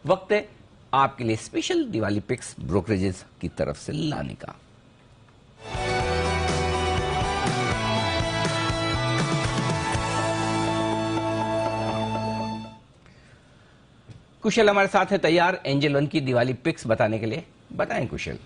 वक्त है आपके लिए स्पेशल दिवाली पिक्स ब्रोकरेजेस की तरफ से लाने का। कुशल हमारे साथ है तैयार एंजल वन की दिवाली पिक्स बताने के लिए। बताएं कुशल।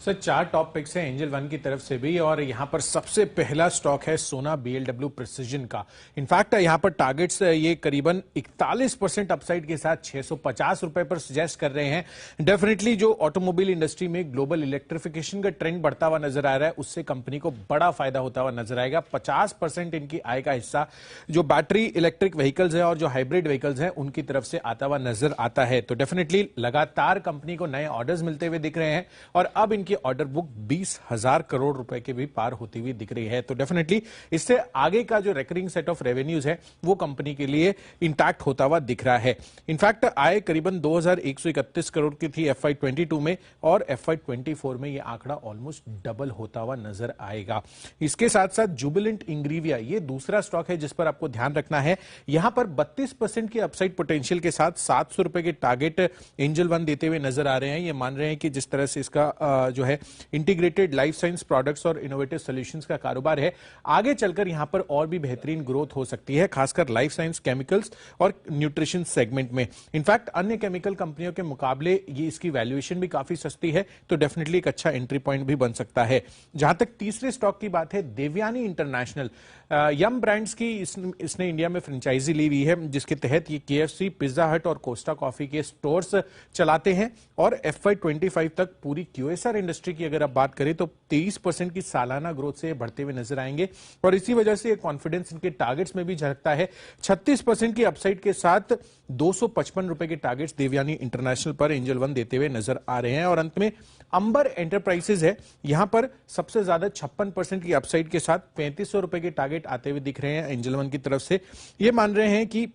सर 4 टॉप पिक्स हैं एंजल वन की तरफ से भी, और यहां पर सबसे पहला स्टॉक है सोना बीएलडब्ल्यू प्रिसिजन का। इनफैक्ट यहां पर टारगेट्स ये करीबन 41% अपसाइड के साथ 650 रुपए पर सजेस्ट कर रहे हैं। डेफिनेटली जो ऑटोमोबाइल इंडस्ट्री में ग्लोबल इलेक्ट्रिफिकेशन का ट्रेंड बढ़ता हुआ नजर आ रहा है, उससे कंपनी को बड़ा फायदा होता हुआ नजर आएगा। 50% इनकी आय का हिस्सा जो बैटरी इलेक्ट्रिक व्हीकल्स है और जो हाइब्रिड व्हीकल्स है उनकी तरफ से आता हुआ नजर आता है। तो डेफिनेटली लगातार कंपनी को नए ऑर्डर्स मिलते हुए दिख रहे हैं और अब इनकी ऑर्डर बुक 20,000 करोड़ रुपए के भी पार होती हुई दिख रही है। तो डेफिनेटली इससे आगे का जो रिकरिंग सेट ऑफ रेवेन्यूज है वो कंपनी के लिए इंटैक्ट होता हुआ दिख रहा है। इनफैक्ट आय करीबन 2,131 करोड़ की थी FY22 में, और FY24 में यह आंकड़ा ऑलमोस्ट डबल होता हुआ नजर आएगा। इसके साथ साथ जुबिलेंट इंग्रीविया ये दूसरा स्टॉक है जिस पर आपको ध्यान रखना है। यहां पर 32% की अपसाइड पोटेंशियल के साथ 700 रुपए के टारगेट एंजल वन देते हुए नजर आ रहे हैं। ये मान रहे हैं कि जिस तरह से इसका जो है इंटीग्रेटेड लाइफ साइंस प्रोडक्ट्स और इनोवेटिव सॉल्यूशंस का कारोबार है, आगे चलकर यहां पर और भी बेहतरीन ग्रोथ हो सकती है, खासकर लाइफ साइंस, केमिकल्स और न्यूट्रिशन सेगमेंट में। इनफैक्ट अन्य केमिकल कंपनियों के मुकाबले ये इसकी वैल्यूएशन भी काफी सस्ती है, तो डेफिनेटली एक अच्छा एंट्री पॉइंट भी बन सकता है। जहां तक तीसरे स्टॉक की बात है, देवयानी इंटरनेशनल, यम ब्रांड्स की इसने इंडिया में फ्रेंचाइजी ली हुई है, जिसके तहत ये KFC, पिज्जा हट और कोस्टा कॉफी के स्टोर्स चलाते हैं। और FY25 तक पूरी QSR इंडस्ट्री की अगर आप बात करें तो 23% की सालाना ग्रोथ से बढ़ते हुए नजर आएंगे, और इसी वजह से कॉन्फिडेंस इनके टारगेट्स में भी झलकता है। 36% की अपसाइड के साथ 255 रुपए के टारगेट्स देवयानी इंटरनेशनल पर एंजल वन देते हुए नजर आ रहे हैं। और अंत में अंबर एंटरप्राइजेज है, यहां पर सबसे ज्यादा 56% की अपसाइड के साथ 3500 रुपए के टारगेट आते हुए दिख रहे हैं एंजल वन की तरफ से। ये मान रहे हैं कि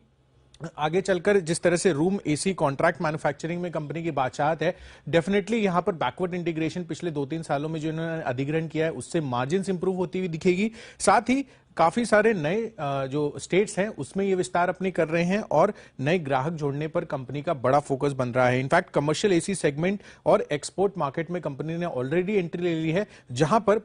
आगे चलकर जिस तरह से रूम AC कॉन्ट्रैक्ट मैन्युफैक्चरिंग में कंपनी की बादशाहत है, डेफिनेटली यहां पर बैकवर्ड इंटीग्रेशन पिछले 2-3 सालों में जो इन्होंने अधिग्रहण किया है उससे मार्जिन्स इंप्रूव होती हुई दिखेगी। साथ ही काफी सारे नए जो स्टेट्स हैं उसमें ये विस्तार अपनी कर रहे हैं और नए ग्राहक जोड़ने पर कंपनी का बड़ा फोकस बन रहा है। इनफैक्ट कमर्शियल AC सेगमेंट और एक्सपोर्ट मार्केट में कंपनी ने ऑलरेडी एंट्री ले ली है, जहां पर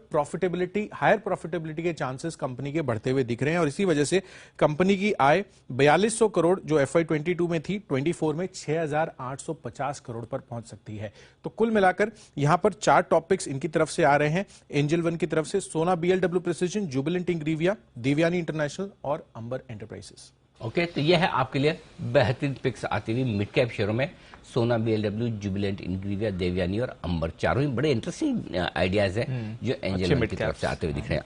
हायर प्रॉफिटेबिलिटी के चांसेस कंपनी के बढ़ते हुए दिख रहे हैं, और इसी वजह से कंपनी की आय 4200 करोड़ जो FY22 में थी, 24 में 6,850 करोड़ पर पहुंच सकती है। तो कुल मिलाकर यहां पर 4 टॉपिक्स इनकी तरफ से आ रहे हैं एंजल वन की तरफ से: Sona BLW precision, Jubilant Ingrevia, Devyani international और अंबर एंटरप्राइजेस। ओके, तो यह है आपके लिए बेहतरीन पिक्स आती हुई मिड कैप शेयरों में। सोना BLW, जुबिलेंट इंग्रीविया, देवयानी और अंबर, चारों ही बड़े इंटरेस्टिंग आइडियाज हैं जो एंजल वन की तरफ से आते हुए दिख रहे हैं।